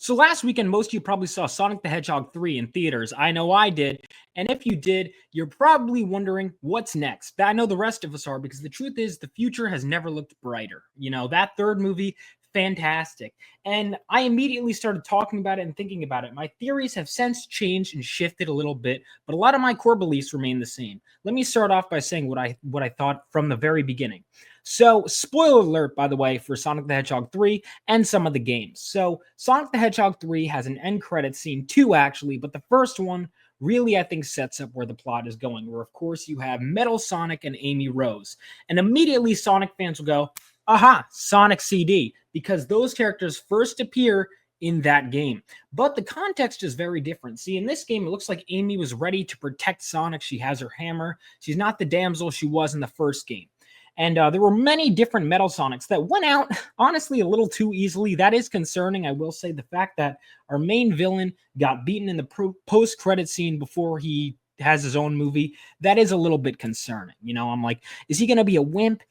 So last weekend, most of you probably saw Sonic the Hedgehog 3 in theaters. I know I did. And if you did, you're probably wondering what's next. I know the rest of us are, because the truth is the future has never looked brighter. You know, that third movie, fantastic. And I immediately started talking about it and thinking about it. My theories have since changed and shifted a little bit, but a lot of my core beliefs remain the same. Let me start off by saying what I thought from the very beginning. So, spoiler alert, by the way, for Sonic the Hedgehog 3 and some of the games. So, Sonic the Hedgehog 3 has an end credit scene, two actually, but the first one really, I think, sets up where the plot is going, where, of course, you have Metal Sonic and Amy Rose. And immediately, Sonic fans will go, aha, Sonic CD, because those characters first appear in that game. But the context is very different. See, in this game, it looks like Amy was ready to protect Sonic. She has her hammer. She's not the damsel she was in the first game. And there were many different Metal Sonics that went out, honestly, a little too easily. That is concerning. I will say the fact that our main villain got beaten in the post-credit scene before he has his own movie, that is a little bit concerning. You know, I'm like, is he going to be a wimp?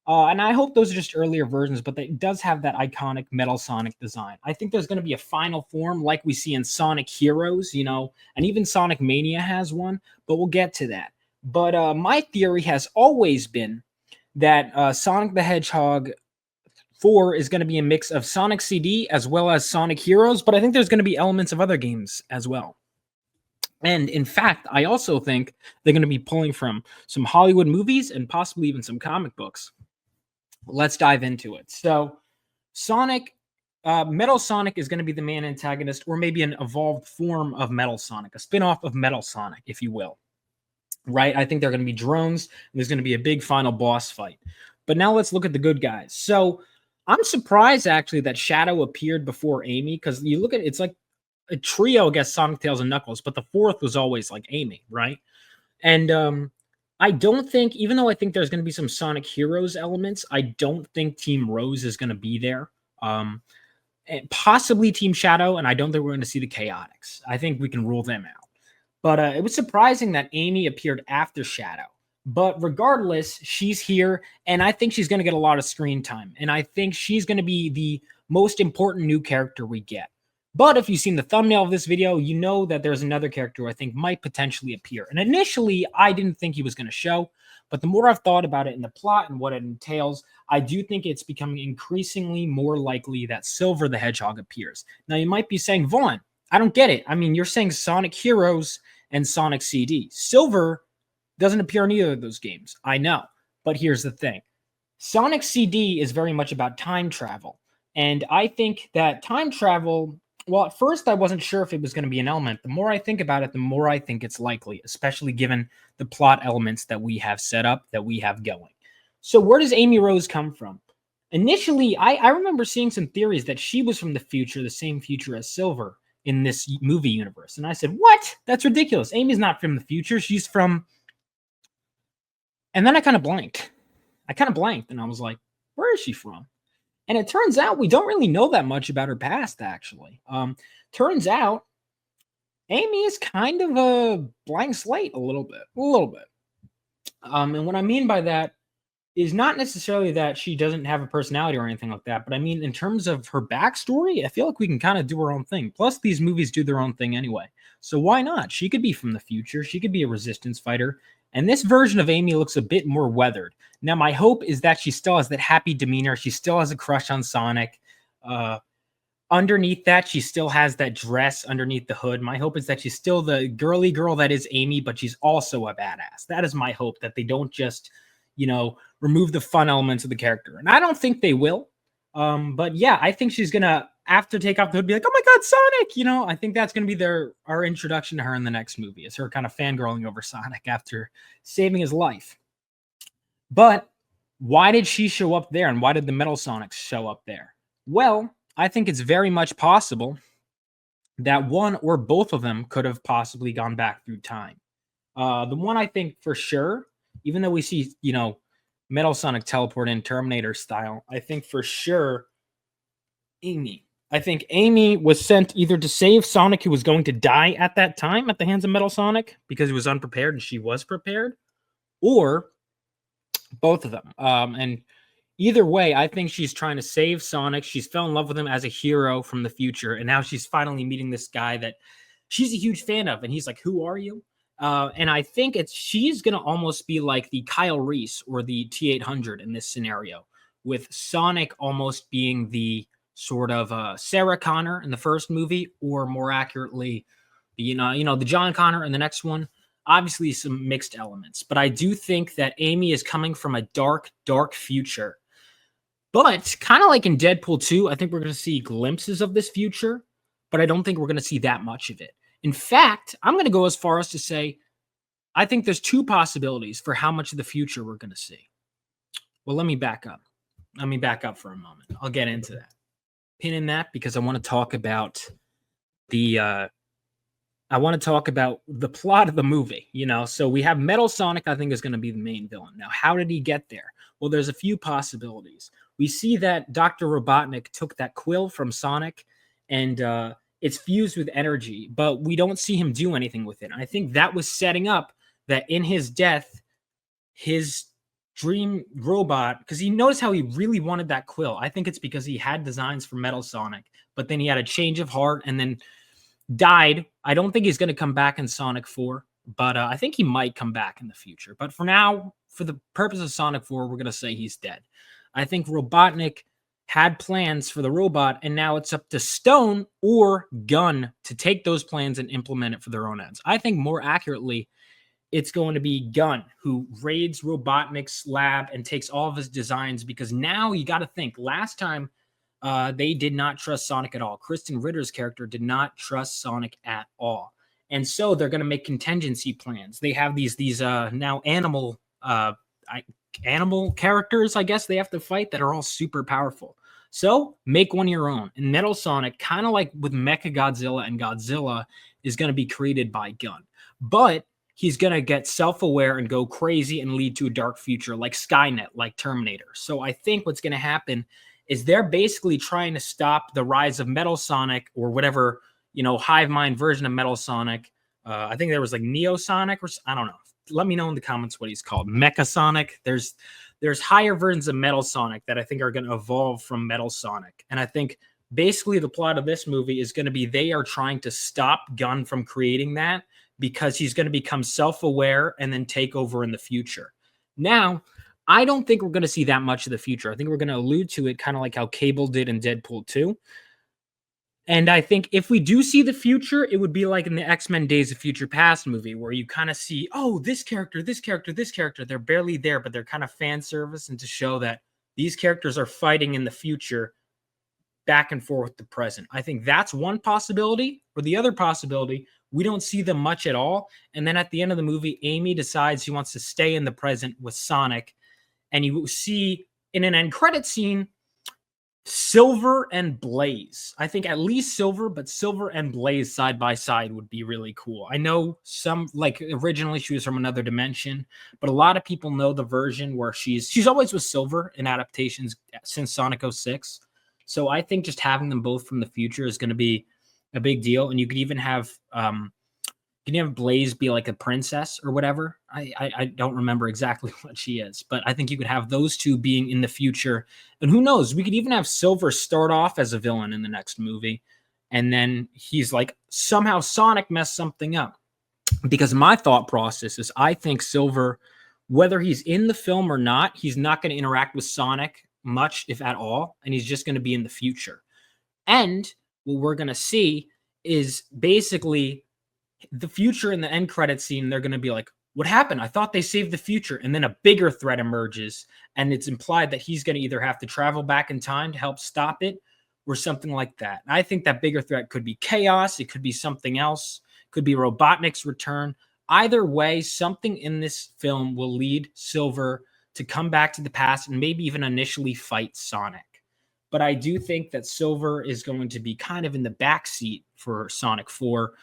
And I hope those are just earlier versions, but it does have that iconic Metal Sonic design. I think there's going to be a final form like we see in Sonic Heroes, you know, and even Sonic Mania has one, but we'll get to that. But my theory has always been that Sonic the Hedgehog 4 is going to be a mix of Sonic CD as well as Sonic Heroes, but I think there's going to be elements of other games as well. And in fact, I also think they're going to be pulling from some Hollywood movies and possibly even some comic books. Let's dive into it. So, Metal Sonic is going to be the main antagonist, or maybe an evolved form of Metal Sonic, a spin-off of Metal Sonic, if you will. Right? I think they're going to be drones, and there's going to be a big final boss fight. But now let's look at the good guys. So I'm surprised, actually, that Shadow appeared before Amy, because you look at it, it's like a trio against Sonic, Tails, and Knuckles, but the fourth was always like Amy, right? And I don't think, even though I think there's going to be some Sonic Heroes elements, I don't think Team Rose is going to be there. And possibly Team Shadow, and I don't think we're going to see the Chaotix. I think we can rule them out. But it was surprising that Amy appeared after Shadow. But regardless, she's here, and I think she's going to get a lot of screen time. And I think she's going to be the most important new character we get. But if you've seen the thumbnail of this video, you know that there's another character who I think might potentially appear. And initially, I didn't think he was going to show. But the more I've thought about it in the plot and what it entails, I do think it's becoming increasingly more likely that Silver the Hedgehog appears. Now, you might be saying, Vaughn, I don't get it. I mean, you're saying Sonic Heroes and Sonic CD. Silver doesn't appear in either of those games. I know. But here's the thing. Sonic CD is very much about time travel. And I think that time travel, well, at first I wasn't sure if it was going to be an element. The more I think about it, the more I think it's likely, especially given the plot elements that we have set up, that we have going. So where does Amy Rose come from? Initially, I remember seeing some theories that she was from the future, the same future as Silver in this movie universe. And I said, what? That's ridiculous. Amy's not from the future. She's from... And then I kind of blanked. And I was like, where is she from? And it turns out we don't really know that much about her past, actually. Turns out Amy is kind of a blank slate a little bit. And what I mean by that is not necessarily that she doesn't have a personality or anything like that, but I mean in terms of her backstory, I feel like we can kind of do her own thing. Plus, these movies do their own thing anyway. So why not? She could be from the future. She could be a resistance fighter. And this version of Amy looks a bit more weathered. Now, my hope is that she still has that happy demeanor. She still has a crush on Sonic. Underneath that, she still has that dress underneath the hood. My hope is that she's still the girly girl that is Amy, but she's also a badass. That is my hope, that they don't just, remove the fun elements of the character. And I don't think they will. But yeah, I think she's going to, after take off the hood, be like, oh my God, Sonic! I think that's going to be our introduction to her in the next movie, is her kind of fangirling over Sonic after saving his life. But why did she show up there? And why did the Metal Sonics show up there? Well, I think it's very much possible that one or both of them could have possibly gone back through time. The one I think for sure, even though we see, Metal Sonic teleport in Terminator style, I think for sure Amy. I think Amy was sent either to save Sonic, who was going to die at that time at the hands of Metal Sonic because he was unprepared and she was prepared, or both of them. And Either way, I think she's trying to save Sonic. She's fell in love with him as a hero from the future, and now she's finally meeting this guy that she's a huge fan of, and he's like, "Who are you?" And I think she's gonna almost be like the Kyle Reese or the T-800 in this scenario, with Sonic almost being the sort of Sarah Connor in the first movie, or more accurately, the John Connor in the next one. Obviously, some mixed elements, but I do think that Amy is coming from a dark, dark future. But kind of like in Deadpool 2, I think we're going to see glimpses of this future, but I don't think we're going to see that much of it. In fact, I'm going to go as far as to say I think there's two possibilities for how much of the future we're going to see. Well, let me back up. Let me back up for a moment. I'll get into that. Pin in that because I want to talk about the plot of the movie, So we have Metal Sonic, I think, is going to be the main villain. Now, how did he get there? Well, there's a few possibilities. We see that Dr. Robotnik took that quill from Sonic and it's fused with energy, but we don't see him do anything with it. And I think that was setting up that in his death, his dream robot, because he noticed how he really wanted that quill. I think it's because he had designs for Metal Sonic, but then he had a change of heart and then died. I don't think he's going to come back in Sonic 4, but I think he might come back in the future. But for now, for the purpose of Sonic 4, we're going to say he's dead. I think Robotnik had plans for the robot, and now it's up to Stone or Gunn to take those plans and implement it for their own ends. I think more accurately, it's going to be Gunn who raids Robotnik's lab and takes all of his designs, because now you got to think, last time they did not trust Sonic at all. Kristen Ritter's character did not trust Sonic at all. And so they're going to make contingency plans. They have these now animal characters, I guess, they have to fight that are all super powerful. So make one of your own. And Metal Sonic, kind of like with Mechagodzilla and Godzilla, is going to be created by Gunn. But he's going to get self-aware and go crazy and lead to a dark future like Skynet, like Terminator. So I think what's going to happen is they're basically trying to stop the rise of Metal Sonic, or whatever, hive mind version of Metal Sonic. I think there was like Neo Sonic, or I don't know. Let me know in the comments what he's called. Mecha Sonic. There's higher versions of Metal Sonic that I think are going to evolve from Metal Sonic. And I think basically the plot of this movie is going to be they are trying to stop Gunn from creating that, because he's going to become self-aware and then take over in the future. Now, I don't think we're going to see that much of the future. I think we're going to allude to it kind of like how Cable did in Deadpool 2. And I think if we do see the future, it would be like in the X-Men Days of Future Past movie, where you kind of see, oh, this character, this character, this character. They're barely there, but they're kind of fan service, and to show that these characters are fighting in the future back and forth with the present. I think that's one possibility. Or the other possibility, we don't see them much at all. And then at the end of the movie, Amy decides she wants to stay in the present with Sonic. And you see in an end credit scene, Silver and Blaze. I think at least Silver, but Silver and Blaze side by side would be really cool. I know some, like, originally she was from another dimension, but a lot of people know the version where she's always with Silver in adaptations since Sonic 06. So I think just having them both from the future is going to be a big deal. And you could even have Blaze be like a princess or whatever. I don't remember exactly what she is, but I think you could have those two being in the future. And who knows, we could even have Silver start off as a villain in the next movie. And then he's like, somehow Sonic messed something up. Because my thought process is, I think Silver, whether he's in the film or not, he's not going to interact with Sonic much, if at all. And he's just going to be in the future. And what we're going to see is basically the future in the end credit scene. They're going to be like, what happened? I thought they saved the future. And then a bigger threat emerges. And it's implied that he's going to either have to travel back in time to help stop it or something like that. And I think that bigger threat could be chaos. It could be something else. It could be Robotnik's return. Either way, something in this film will lead Silver to come back to the past and maybe even initially fight Sonic. But I do think that Silver is going to be kind of in the backseat for Sonic 4.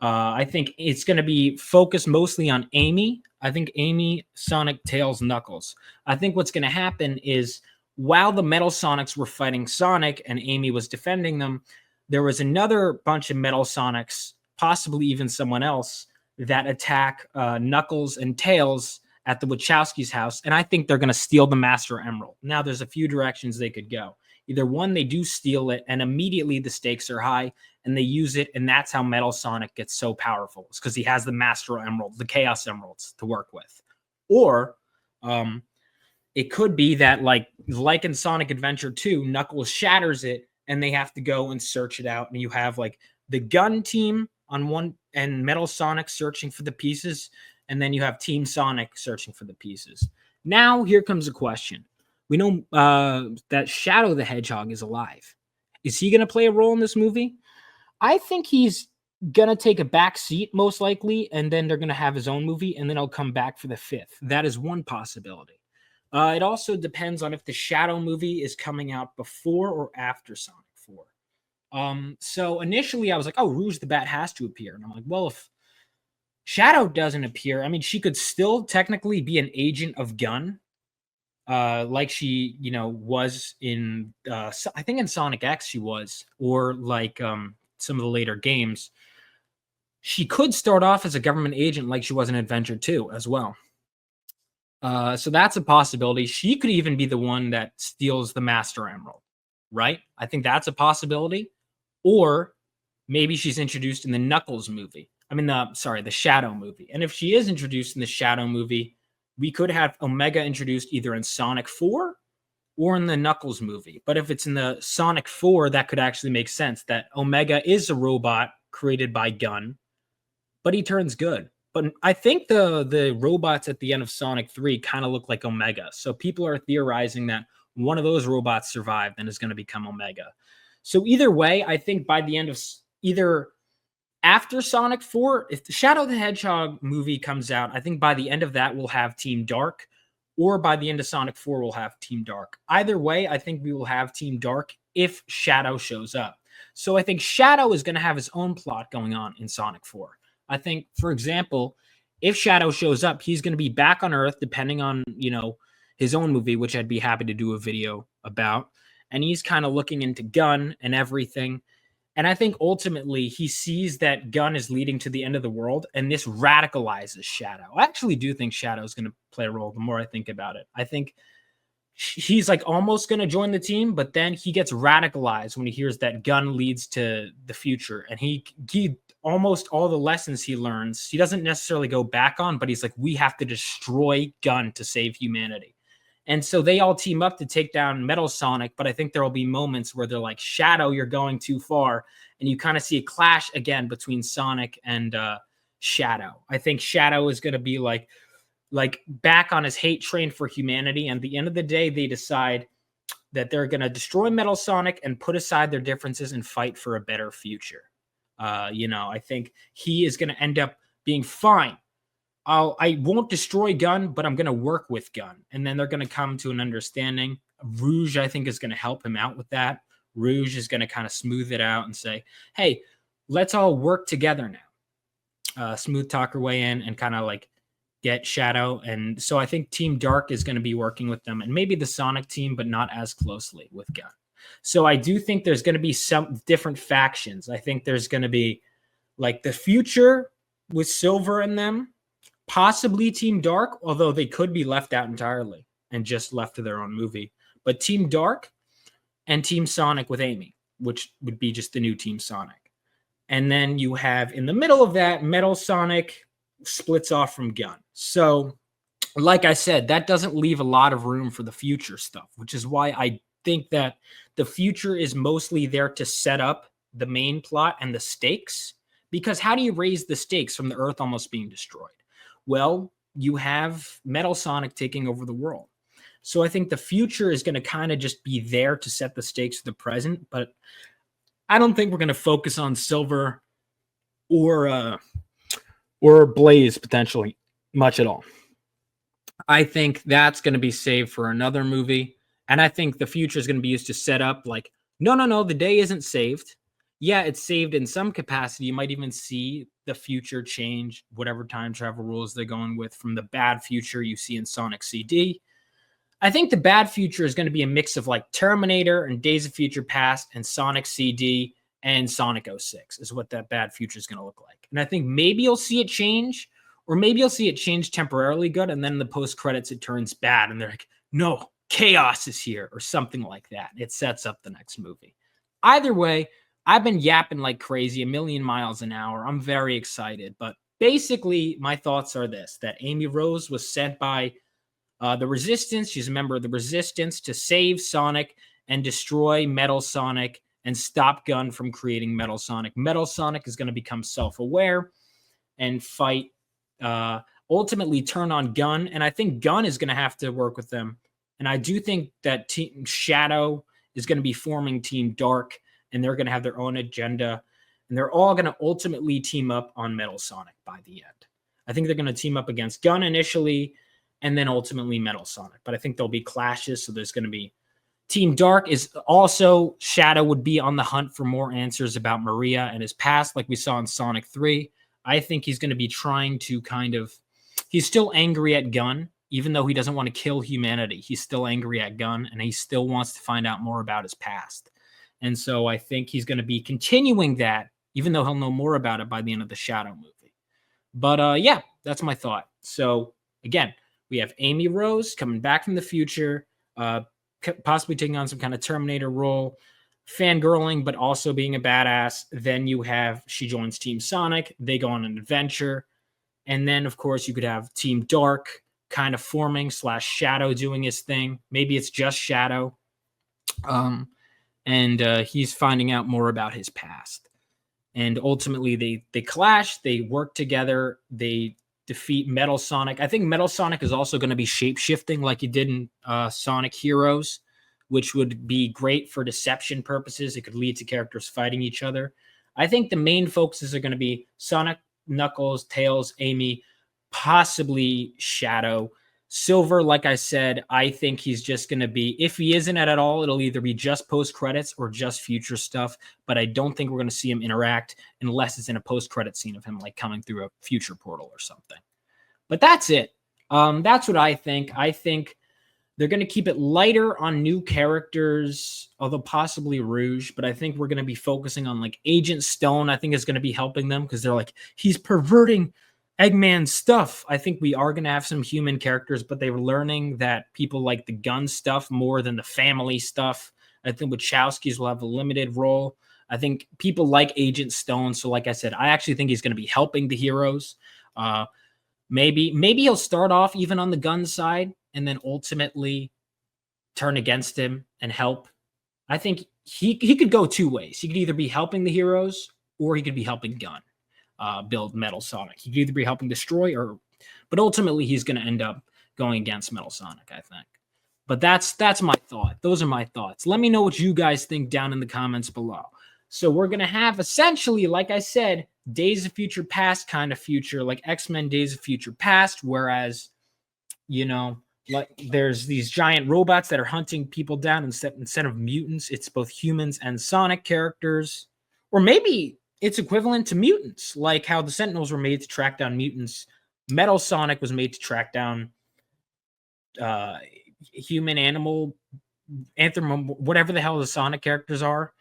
I think it's going to be focused mostly on Amy. I think Amy, Sonic, Tails, Knuckles. I think what's going to happen is, while the Metal Sonics were fighting Sonic and Amy was defending them, there was another bunch of Metal Sonics, possibly even someone else, that attack Knuckles and Tails at the Wachowskis' house, and I think they're going to steal the Master Emerald. Now, there's a few directions they could go. Either one, they do steal it, and immediately the stakes are high, and they use it, and that's how Metal Sonic gets so powerful. It's because he has the Master Emerald, the Chaos Emeralds to work with. Or it could be that, like in Sonic Adventure 2, Knuckles shatters it, and they have to go and search it out, and you have like the gun team on one, and Metal Sonic searching for the pieces, and then you have Team Sonic searching for the pieces. Now, here comes a question. We know that Shadow the Hedgehog is alive. Is he going to play a role in this movie? I think he's going to take a back seat, most likely, and then they're going to have his own movie, and then he'll come back for the 5th. That is one possibility. It also depends on if the Shadow movie is coming out before or after Sonic 4. So initially I was like, oh, Rouge the Bat has to appear. And I'm like, well, if Shadow doesn't appear, I mean, she could still technically be an agent of Gun, like she, was in, I think in Sonic X she was, or like some of the later games. She could start off as a government agent like she was in Adventure 2 as well. So that's a possibility. She could even be the one that steals the Master Emerald, right? I think that's a possibility. Or maybe she's introduced in the Knuckles movie. The Shadow movie. And if she is introduced in the Shadow movie, we could have Omega introduced either in Sonic 4 or in the Knuckles movie. But if it's in the Sonic 4, that could actually make sense, that Omega is a robot created by Gun, but he turns good. But I think the robots at the end of Sonic 3 kind of look like Omega. So people are theorizing that one of those robots survived and is going to become Omega. So either way, I think by the end of either after Sonic 4, if the Shadow the Hedgehog movie comes out, I think by the end of that, we'll have Team Dark, or by the end of Sonic 4, we'll have Team Dark. Either way, I think we will have Team Dark if Shadow shows up. So I think Shadow is going to have his own plot going on in Sonic 4. I think, for example, if Shadow shows up, he's going to be back on Earth, depending on, his own movie, which I'd be happy to do a video about. And he's kind of looking into Gun and everything. And I think ultimately he sees that Gun is leading to the end of the world, and this radicalizes Shadow. I actually do think Shadow is going to play a role the more I think about it. I think he's like almost going to join the team, but then he gets radicalized when he hears that Gun leads to the future. And he almost all the lessons he learns, he doesn't necessarily go back on, but he's like, we have to destroy Gun to save humanity. And so they all team up to take down Metal Sonic, but I think there will be moments where they're like, Shadow, you're going too far. And you kind of see a clash again between Sonic and Shadow. I think Shadow is going to be like back on his hate train for humanity. And at the end of the day, they decide that they're going to destroy Metal Sonic and put aside their differences and fight for a better future. I think he is going to end up being fine. I won't destroy Gun, but I'm going to work with Gun. And then they're going to come to an understanding. Rouge, I think, is going to help him out with that. Rouge is going to kind of smooth it out and say, hey, let's all work together now. Smooth talk our way in and kind of like get Shadow. And so I think Team Dark is going to be working with them, and maybe the Sonic team, but not as closely with Gun. So I do think there's going to be some different factions. I think there's going to be like the Future with Silver in them, possibly Team Dark, although they could be left out entirely and just left to their own movie. But Team Dark and Team Sonic with Amy, which would be just the new Team Sonic. And then you have in the middle of that, Metal Sonic splits off from Gun. So like I said, that doesn't leave a lot of room for the Future stuff, which is why I think that the Future is mostly there to set up the main plot and the stakes. Because how do you raise the stakes from the Earth almost being destroyed? Well, you have Metal Sonic taking over the world. So I think the Future is going to kind of just be there to set the stakes for the present, but I don't think we're going to focus on Silver or Blaze potentially much at all. I think that's going to be saved for another movie, and I think the Future is going to be used to set up like, no, the day isn't saved. Yeah, it's saved in some capacity. You might even see the Future change whatever time travel rules they're going with from the bad Future you see in Sonic CD. I think the bad Future is going to be a mix of like Terminator and Days of Future Past and Sonic CD and Sonic 06 is what that bad Future is going to look like. And I think maybe you'll see it change, Or maybe you'll see it change temporarily good, and then in the post credits it turns bad, and they're like, no, chaos is here, or something like that. It sets up the next movie. Either way, I've been yapping like crazy, a million miles an hour. I'm very excited. But basically, my thoughts are this: that Amy Rose was sent by the Resistance. She's a member of the Resistance to save Sonic and destroy Metal Sonic and stop Gunn from creating Metal Sonic. Metal Sonic is going to become self-aware and fight, ultimately turn on Gunn. And I think Gunn is going to have to work with them. And I do think that Team Shadow is going to be forming Team Dark, and they're going to have their own agenda. And they're all going to ultimately team up on Metal Sonic by the end. I think they're going to team up against Gunn initially, and then ultimately Metal Sonic. But I think there'll be clashes, so there's going to be Team Dark is also, Shadow would be on the hunt for more answers about Maria and his past, like we saw in Sonic 3. I think he's going to be trying to he's still angry at Gunn, even though he doesn't want to kill humanity. He's still angry at Gunn, and he still wants to find out more about his past. And so I think he's going to be continuing that, even though he'll know more about it by the end of the Shadow movie. But yeah, that's my thought. So again, we have Amy Rose coming back from the future, possibly taking on some kind of Terminator role, fangirling, but also being a badass. Then she joins Team Sonic. They go on an adventure. And then, of course, you could have Team Dark kind of forming / Shadow doing his thing. Maybe it's just Shadow. And he's finding out more about his past. And ultimately, they clash. They work together. They defeat Metal Sonic. I think Metal Sonic is also going to be shape-shifting like he did in Sonic Heroes, which would be great for deception purposes. It could lead to characters fighting each other. I think the main focuses are going to be Sonic, Knuckles, Tails, Amy, possibly Shadow. Silver, like I said, I think he's just going to be, if he isn't at all, it'll either be just post-credits or just future stuff, but I don't think we're going to see him interact unless it's in a post-credit scene of him like coming through a future portal or something. But that's it. That's what I think. I think they're going to keep it lighter on new characters, although possibly Rouge, but I think we're going to be focusing on like Agent Stone. I think is going to be helping them because they're like, he's perverting Eggman's stuff. I think we are going to have some human characters, but they were learning that people like the gun stuff more than the family stuff. I think Wachowskis will have a limited role. I think people like Agent Stone. So like I said, I actually think he's going to be helping the heroes. Maybe he'll start off even on the gun side and then ultimately turn against him and help. I think he could go two ways. He could either be helping the heroes or he could be helping Gunn build Metal Sonic. He could either be helping destroy but ultimately he's going to end up going against Metal Sonic, I think. But that's my thought. Those are my thoughts. Let me know what you guys think down in the comments below. So we're going to have essentially, like I said, Days of Future Past kind of future, like X-Men Days of Future Past, whereas, like there's these giant robots that are hunting people down instead of mutants. It's both humans and Sonic characters. Or maybe it's equivalent to mutants, like how the Sentinels were made to track down mutants. Metal Sonic was made to track down human, animal, whatever the hell the Sonic characters are.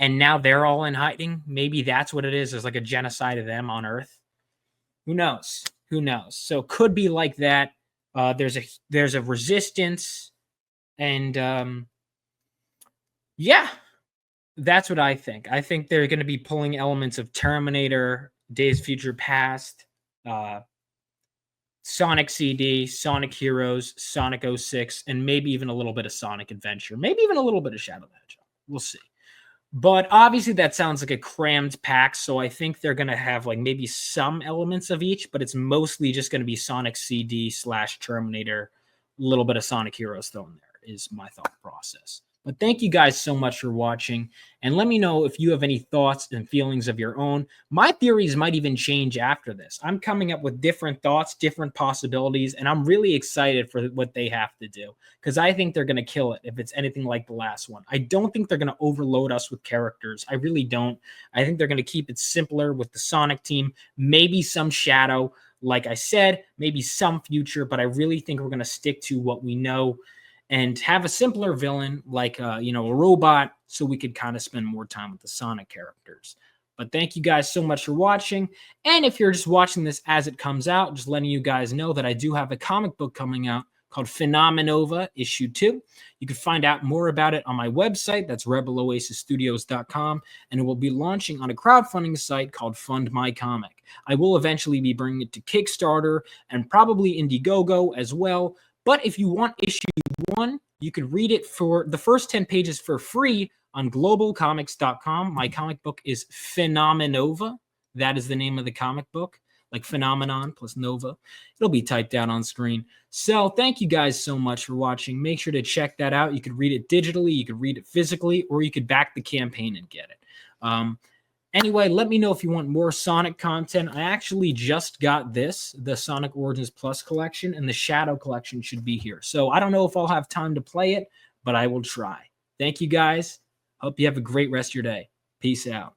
And now they're all in hiding. Maybe that's what it is. There's like a genocide of them on Earth. Who knows? So it could be like that. There's a resistance. And yeah, that's what I think. I think they're going to be pulling elements of Terminator, Days of Future Past, Sonic CD, Sonic Heroes, Sonic 06, and maybe even a little bit of Sonic Adventure. Maybe even a little bit of Shadow the Hedgehog. We'll see. But obviously that sounds like a crammed pack, so I think they're going to have like maybe some elements of each, but it's mostly just going to be Sonic CD / Terminator, a little bit of Sonic Heroes thrown there is my thought process. But thank you guys so much for watching, and let me know if you have any thoughts and feelings of your own. My theories might even change after this. I'm coming up with different thoughts, different possibilities, and I'm really excited for what they have to do because I think they're going to kill it if it's anything like the last one. I don't think they're going to overload us with characters. I really don't. I think they're going to keep it simpler with the Sonic team, maybe some Shadow, like I said, maybe some future, but I really think we're going to stick to what we know and have a simpler villain like, a robot, so we could kind of spend more time with the Sonic characters. But thank you guys so much for watching. And if you're just watching this as it comes out, just letting you guys know that I do have a comic book coming out called Phenomenova Issue 2. You can find out more about it on my website. That's rebeloasisstudios.com. And it will be launching on a crowdfunding site called Fund My Comic. I will eventually be bringing it to Kickstarter and probably Indiegogo as well. But if you want issue 1, you can read it for the first 10 pages for free on globalcomics.com. My comic book is Phenomenova. That is the name of the comic book, like phenomenon plus Nova. It'll be typed out on screen. So thank you guys so much for watching. Make sure to check that out. You could read it digitally, you could read it physically, or you could back the campaign and get it. Anyway, let me know if you want more Sonic content. I actually just got this, the Sonic Origins Plus collection, and the Shadow collection should be here. So I don't know if I'll have time to play it, but I will try. Thank you guys. Hope you have a great rest of your day. Peace out.